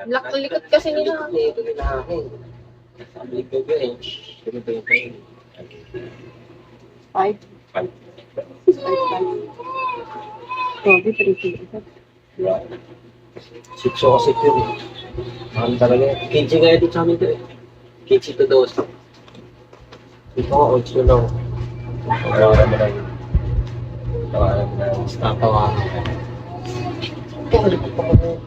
Likot kasi nila. Ito nila akin. Sabi ko ba eh. Ganito yung kayo. 5. 5. 5. Grabe, 3 Sitso kasi ito eh. Mahal talaga. KG nga ito sa amin ito eh. KG to dos. Ito nga, 8 lang. Tawaran mo lang yun. Tawaran mo lang. Tatawaran mo lang. Ito, halipot pa mo yun.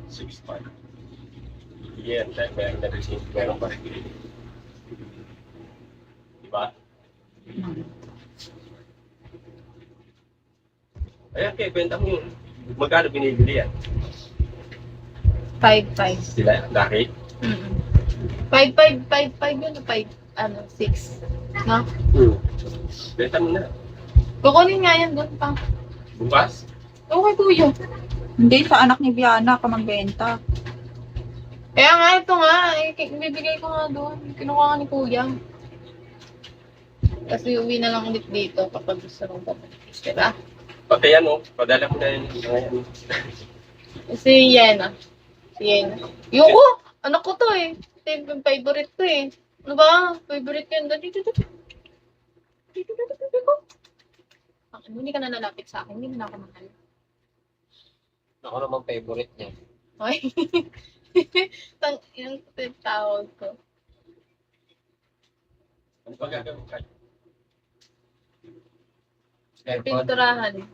6.5. Yan, dahil kaya na-receive, meron pa rin. Diba? Ayan, kaya benta mo yun. Magkano binibili yan? 5-5. Sila, laki? 5-5 yun. 6. No? Benta mo na. Kukunin nga yan doon pa. Bukas? Okay, kuya. Hindi, sa anak ni Biana ka magbenta. Kaya nga, ito nga. Bibigay ko nga doon. Kinuha nga ni kuya. Kasi uwi na lang ulit dito kapag gusto nung babalik. Diba? Pati yan o, padala mo na yun. Si Yena. Si Yena. Yoko! Anak ko to eh. Ito yung favorite ko eh. Ano ba? Favorite ko yun. Dito. Hindi ka na nalapit sa akin. Hindi na ako mahal. Ako naman favorite niya. Okay. Yung tawag ko. Ano ba gagawin kayo? Pinturahan.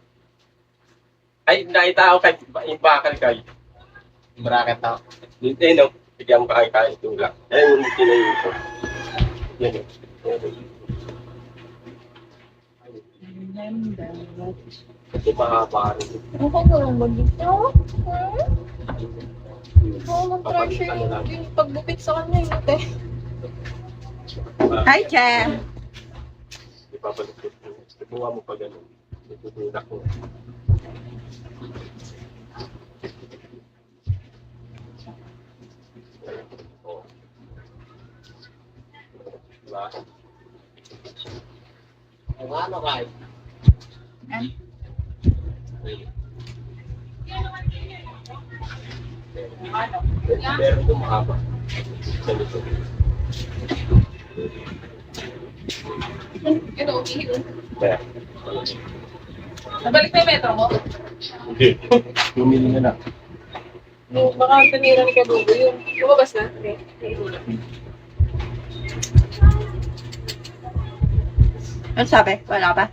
Ay, nakita ako kay yung bakal kayo. Bracket ako. Dito eh, no? Bigyan mo kaya ito lang. Eh, yung tinayin ko. Yan yun. Kasi mahaba rin. Ako ko lang mag-ito. Oo, mag-treasure yung pagbupit sa kanya yun ate. Hi, Jem! Ipapalipit mo. Ibuha mo pa gano'n. Itutulak mo. Oh. Diba? Ang ano kayo? Yan. Meron itong mahaba. Sa likod. Ito, umihiw. Kaya. Nabalik na yung metro mo? Hindi. Bumili na lang. Baka tanira ni Kabugo yun. Lumabas na? Hindi. Ano sabi? Wala ba?